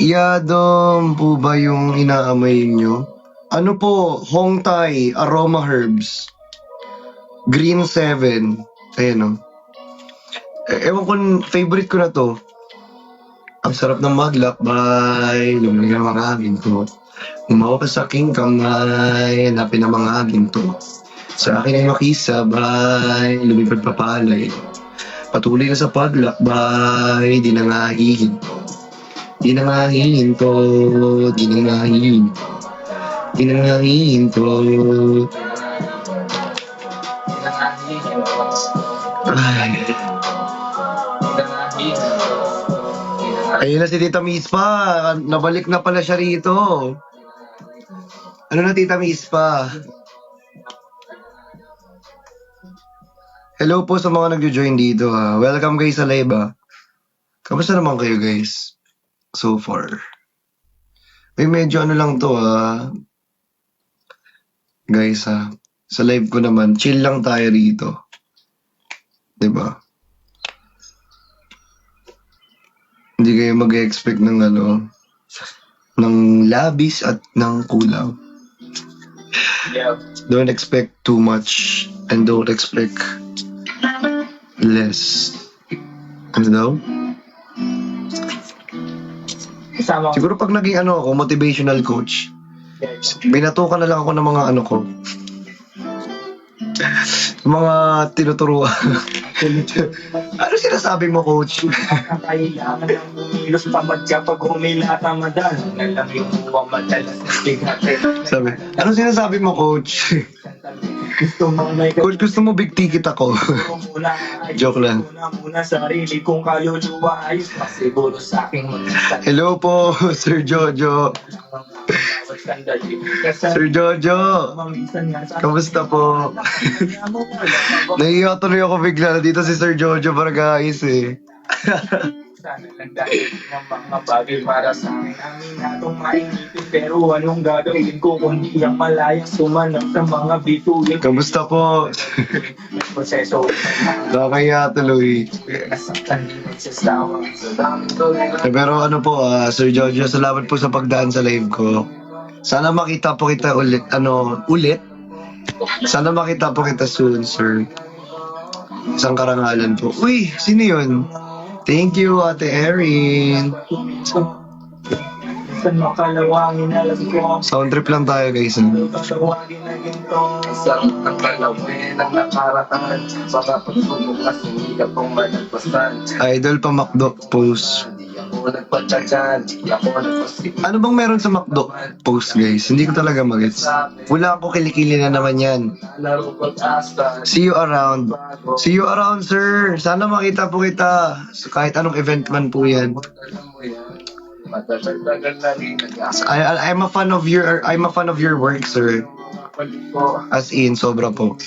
Iyadom po ba yung inaamoy nyo? Ano po, Hong Thai, Aroma Herbs. Green 7. Ayan o. Ewan ko, favorite ko na to. Ang sarap ng maglakbay, lumigang mga ginto. Umawa ka sa aking kamay, hanapin ang mga ginto. Sa akin ay makisabay, lumipad papalay. Patuloy ka sa paglakbay, di na nga hihinto. Di na nga hihinto, di na nga hihinto. Di na nga hihinto. Ay. Ayun na si Tita Mispa. Nabalik na pala siya rito. Ano na Tita Mispa? Hello po sa mga nag-join dito ha. Welcome guys sa live ha. Kamusta naman kayo guys? So far. May medyo ano lang to ha. Guys ha. Sa live ko naman, chill lang tayo rito. 'Di ba? Hindi kayo mag-expect ng ano, ng labis at ng kulang. Yeah. Don't expect too much and don't expect less. Ano daw? Kasama ko. Siguro pag naging ano ako, motivational coach, binatukan na lang ako ng mga ano ko. Mga tinuturuan. Ano sinasabi mo, coach? Kailangan ng umilos tamad ka pag humila tamadan. Na lang yung buwang madalas na bigate. Sabi, ano sinasabi mo, coach? Gusto mo may Coach, gusto mo big ticket ako? muna. Joke lang. Muna sarili kong kaluluwa. Ayos pa siguro sa aking mag-isang. Hello po, Sir Jojo. Sir Jojo, kamusta po? Naiiyak tuloy ako bigla. Dito si Sir Jojo Vargais eh. Sana lang dahil ng mga bagay para sa akin. Aminadong mainipin pero anong gagawin ko kundi ang malayang sumanap sa mga bituin. Kamusta po? May proseso. Nakakaya tuloy. Nasaktan din magsasawa. Sa daming tuloy. Pero ano po, Sir Jojo, salamat po sa pagdaan sa live ko. Sana makita po kita ulit. Ulit? Sana makita po kita soon, sir. Isang karangalan po. Uy, sino yun? Thank you, Ate Erin. Saan makalawangin alam ko. Sound trip lang tayo, guys. Kalawangin na ginto. Isang kakalawin ang nakaraan. Baka pagsubok kasi hindi akong malagpasan. Idol pa McDo post. Di ako nagpatsagan, di ako nagpasipan. Ano bang meron sa McDo post, guys? Hindi ko talaga magets. Wala ako kilikili na naman yan. Laro pag-asa. See you around. See you around, sir. Sana makita po kita. So, kahit anong event man po yan. Alam mo yan. Matagal-tagal na rin nag-asa. I'm a fan of your work, sir. Kapalik ko. As in, sobra po.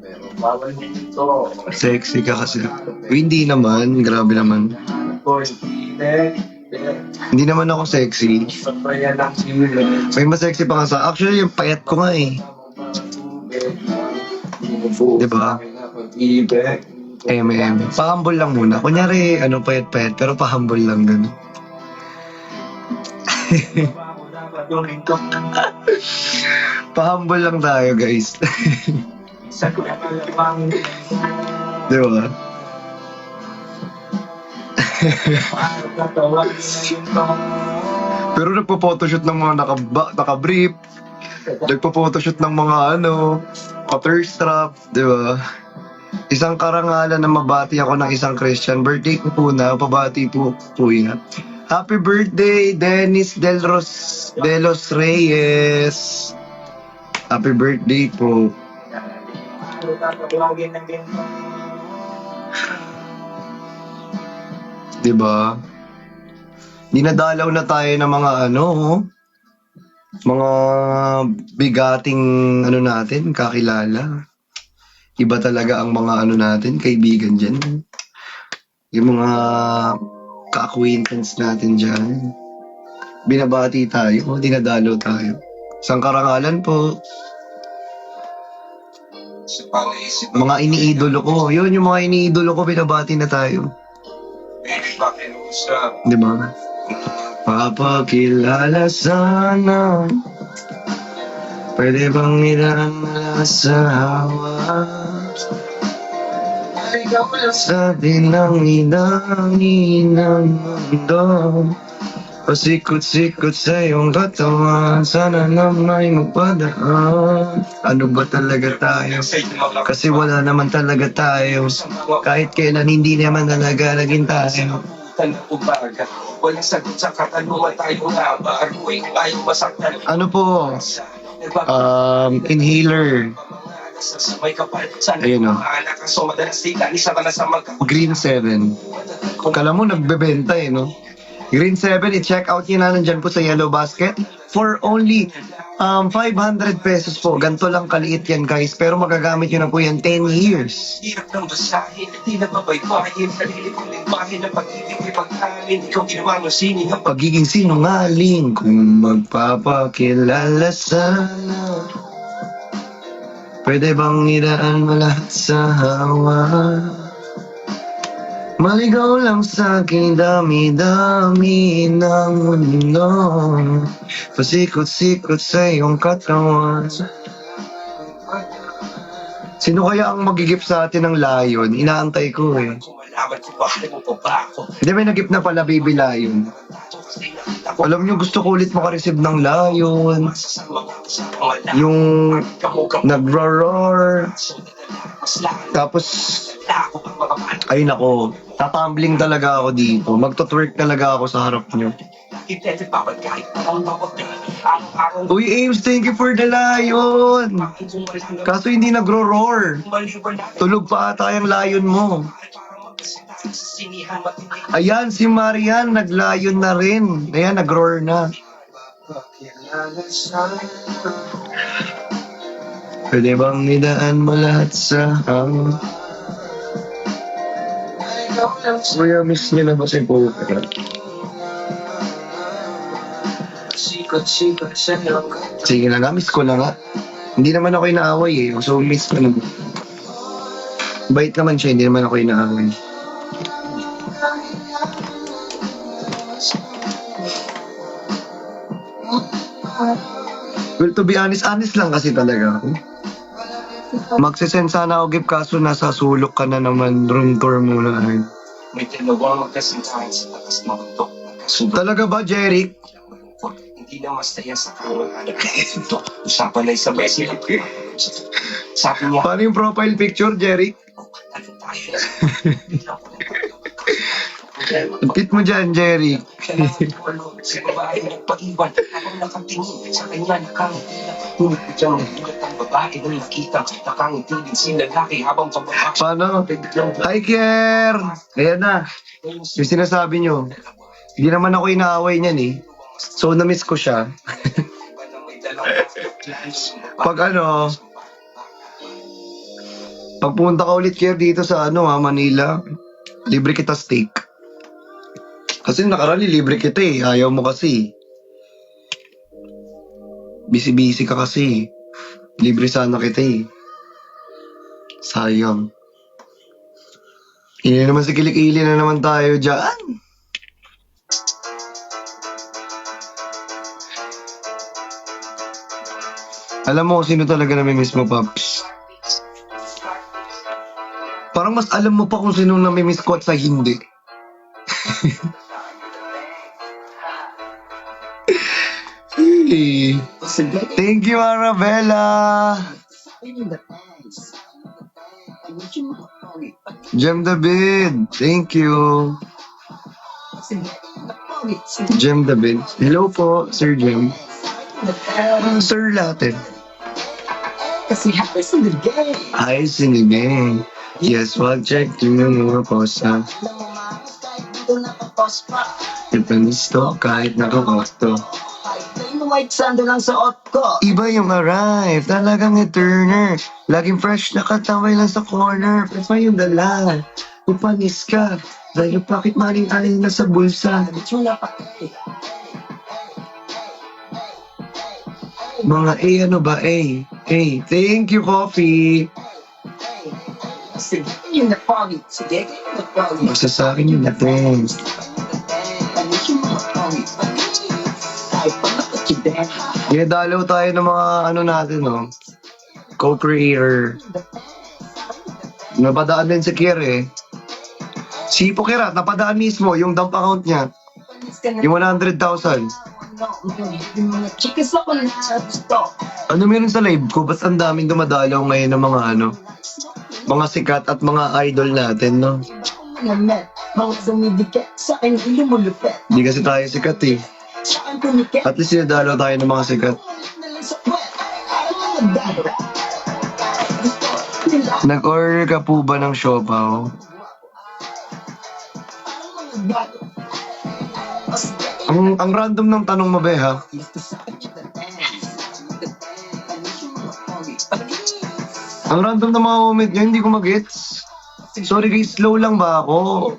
Pero bawal dito. Sexy ka kasi. Hindi naman. Grabe naman. Ko hindi. Hindi naman ako sexy. Sabayan ang sila. May mas sexy pa nga sa... Actually, yung payat ko nga eh. Diba? Pag-ibig. Pa-humble lang muna. Kunyari, payat-payat. Pero pa-humble lang ganun. Pa-humble lang tayo, guys. Sa kalawangin. Diba? Tatawagin na ginto. Pero nagpo-photoshoot ng mga naka-brief. Nagpo-photoshoot ng mga ka-thirstrap, di ba? Isang karangalan na mabati ako ng isang Christian. Birthday ko po na, pabati po yan. Happy birthday, Dennis de los Reyes. Happy birthday po. Tatawagin na ginto. Di ba? Dinadalaw na tayo ng mga mga bigating natin, kakilala. Iba talaga ang mga natin, kaibigan dyan. Yung mga ka-acquaintance natin dyan. Binabati tayo, dinadalaw tayo. Isang karangalan po. Sa palaisip Mga iniidolo ko. Yun, yung mga iniidolo ko, binabati na tayo. baby, pakiusap. Di ba? Papakilala sana. Pwede bang nilaan mula sa hawa? Ikaw lang sa dinang-inangi ng mundo. Pasikot-sikot sa iyong katawan. Sana na may magpadaan. Ano ba talaga tayo? Kasi wala naman talaga tayo. Kahit kailan hindi naman talaga naging tayo. Umaga, walang sagot sa katanungan tayo nga ba? Aruin tayo masaktan. Ano po? Inhaler. May kapal, sana Ayun, oh. maanak ka. So madalas tita, isa ka na sa Green 7. Kala mo nagbebenta eh, no? Green 7, i-check out nyo na nandyan po sa Yellow Basket for only 500 pesos po. Ganto lang kaliit yan, guys. Pero magagamit nyo na po yan 10 years. hirap ng basahin, di na babaybayin. Sarili ko lang bahin ng pag-ibig may pagkain. Ikaw ginawa mo sining ang Pagiging sinungaling kung magpapakilala sana. Pwede bang idaan mo lahat sa hawa? Maligaw lang sa aking dami-dami ng mundo. Pasikot-sikot sa iyong katawan. Sino kaya ang magigip sa atin ng layon? Inaantay ko eh. kung malaman ko ba, alam mo pa ba ako? Hindi, may nagip na pala, baby lion. Kasi nakita ko, Alam nyo, gusto ko ulit makareceive ng lion. masasama ko sa mga Yung kamukha nag-roar. mas lahat Tapos, ako ang mga paano. ay nako, tatumbling talaga ako dito. Magto-twerk talaga ako sa harap nyo. Intended bawat kahit parang bawat araw-araw. Uy, Ames, thank you for the lion. Kaso hindi nagro-roar. Tulog pa ata yung lion mo. Ayan, si Marian, nag-lion na rin. Ayan, nag-roar na. Pwede bang nidaan mo lahat sa hangin? Kuya, miss niyo na ba si Poker? Sikot-sikot sa iyong Sige na nga, miss ko na nga. Hindi naman ako inaaway eh. So, miss ko na. Bait naman siya, hindi naman ako inaaway. Well, to be honest lang kasi talaga ako. Magsisend sana ako gift kaso nasa sulok ka na naman. Room tour muna. May tinawang magkasintahan sa takas ng bundok. Nagkasundo. Talaga ba, Jeric? Hindi na masaya sa kawalan. Ito, usapan na isang beses. Sabi niya, Paano yung profile picture, Jeric? ano tayo? Ang cute mo dyan, Jeric. Si babae nagpaiwan habang nakatingin sa kanya nakangiti na. Ngunit biglang nagulat ang babae nang nakita nakangiti din si lalaki habang pababa. Paano? Hi, Kier! Ayan na. Yung sinasabi nyo. Hindi naman ako inaaway niyan eh. So, na-miss ko siya. Pag pagpunta ka ulit Kier dito sa Manila, libre kita steak. Kasi nakarali libre kita eh. Ayaw mo kasi. Busy-busy ka kasi. Libre sana kita eh. Sayang. Hindi naman si kilikili na naman tayo dyan. Alam mo sino talaga nami-miss mo, Paps? Parang mas alam mo pa kung sino nami-miss ko at sa hindi. Hey. Thank you, Arabella. Jem David, thank you. Jem David. Hello po, Sir Jem. Sir Latin. Kasi happy in the game. Hi, sinigang. Yes, wag check yung mga posta. Ipanisto kahit nakakosto. White sandal lang sa ko. Iba yung arrive, talagang eterner. Laging fresh na kataway lang sa corner. Pa yung dala. Upanis ka. Dahil bakit maling-aling na sa bulsa. Mga A, ano ba? A. A. Thank you, Coffee. Sige, yun na pogi. Sige, yun na pogi. Basta sa akin yung dating. Panis yung mga pogi. Kahit pa nakakideng. Dinadalaw tayo ng mga ano natin, no? Co-creator. Napadaan din si Kier, eh. Si Pokera, napadaan mismo yung dump account niya. Yung 100,000. Yung mga chicas ako na gusto. Ano meron sa live ko? Ba't ang daming dumadalaw ngayon ng mga ano? Mga sikat at mga idol natin, no? Mga met, mga dumidikit sa akin lumulupet. Hindi kasi tayo sikat, eh. Sa akin tumikit. At least dinadalaw tayo ng mga sikat. Nalang sa kwet. Ang dalo. Gusto nila Nag-order ka po ba ng siopaw? mga dalo. Ang random ng tanong mo, be, ha? Gusto sa akin yung dance. Panis yung mga pogi. Ang random ng mga comment nyo, hindi ko mag-gets. Sorry guys, slow lang ba ako?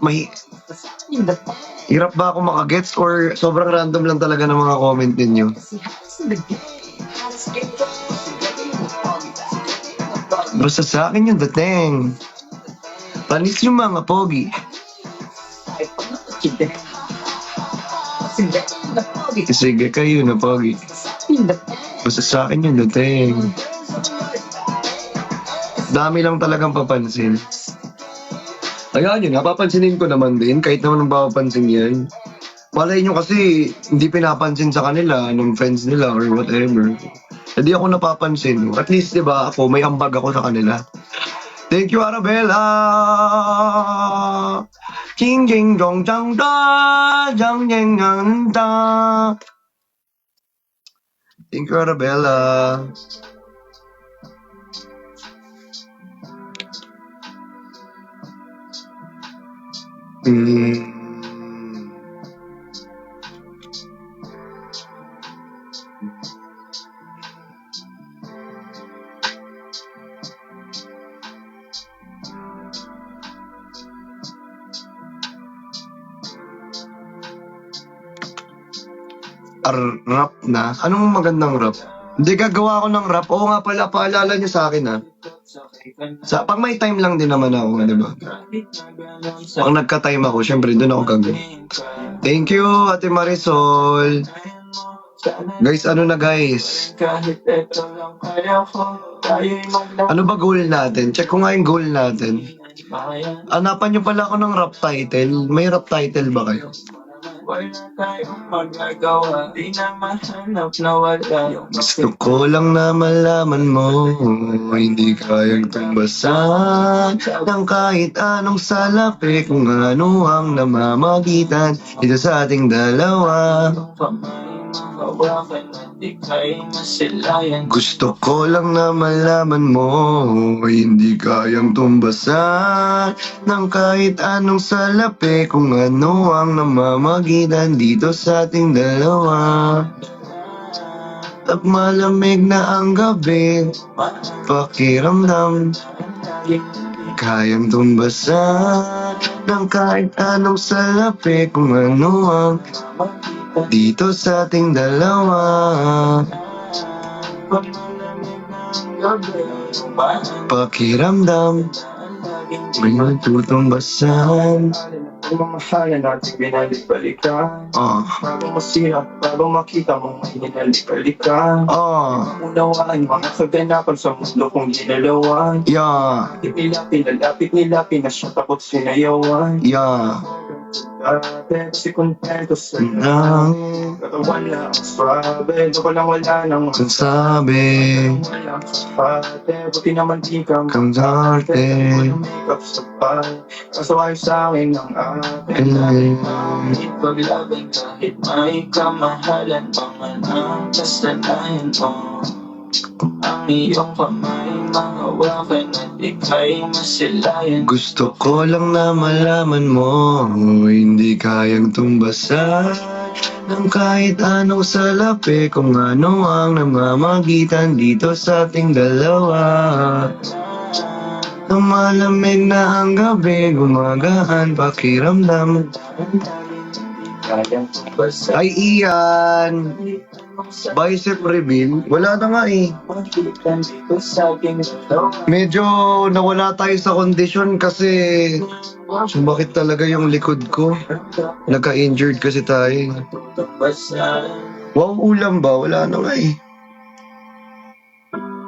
Yung the Hirap ba ako makagets or sobrang random lang talaga ng mga comment ninyo? si Hans in the game. Hans in the game. Basta sa akin yung dating. Panis yung mga pogi. Kahit pa nakakideng. Sige, na pogi. Sige kayo na pogi. In the Basta sa akin yung dating. Dami lang talagang papansin. Ayan yun, napapansinin ko naman din, kahit naman papapansin yan. Malay nyo kasi hindi pinapansin sa kanila, ng friends nila or whatever. Hindi ako napapansin. At least, di ba, ako, may ambag ako sa kanila. Thank you, Arabella! Ching jing jong jang da, jang jeng ang da. Thank you, Arabella. Rap na? Anong magandang rap? Hindi, gagawa ako ng rap. Oo nga pala, paalala niyo sa akin, ha? Pag may time lang din naman ako, di ba? Pag nagka-time ako, syempre doon ako gagawin. Thank you, Ate Marisol. Guys, ano na guys? Kahit ito lang kaya ko, tayo'y Ano ba goal natin? Check ko nga yung goal natin. maglabayan. Hanapan niyo pala ako ng rap title. May rap title ba kayo? Wala tayong magagawa, di na mahanap na wala yung Gusto ko lang na malaman mo, hindi kayang tumbasan ng kahit anong salapi kung ano ang namamagitan dito sa ating dalawa. pamay mahawakan at di kayo masilayan. Gusto ko lang na malaman mo, hindi kayang tumbasan ng kahit anong salapi kung ano ang namamagitan dito sa ating dalawa. At malamig na ang gabi, pakiramdam kayang tumbasan ng kahit anong salapi kung ano ang dito sa ating dalawa. Pakiramdam may nagtutumbasan. Ang mga mahalan natin binalik-balikan. Bago masira, bago makita mong may hinalik-balikan. Unawaan mga kaganapan sa mundo kong ginalawan. Yeah, Pinalapit nila, pinasya takot sinayawan. yeah. Dati kasi kontento sa Nang katawan na ang swabe. Doon ko lang wala nang sabi wala sa pate. Buti naman di ka kang darte. walang makeup sa pay. Kaso ayos sa akin ang akin. Kahit paglaban, kahit may kamahalan, pangalang kasanayan mo. Ang iyong kamay mahawakan at ika'y masilayan. Gusto ko lang na malaman mo, hindi kayang tumbasan ng kahit anong salapi kung ano ang namamagitan dito sa ating dalawa. Nang malamig na ang gabi, gumagaan pakiramdam Kaya basta Ay, Ian! Bicep reveal? Wala na nga eh. makitan dito sa aking Medyo nawala tayo sa kondisyon kasi sumakit talaga yung likod ko. Nagka-injured kasi tayo. basta Wow, ulam ba? Wala na nga eh.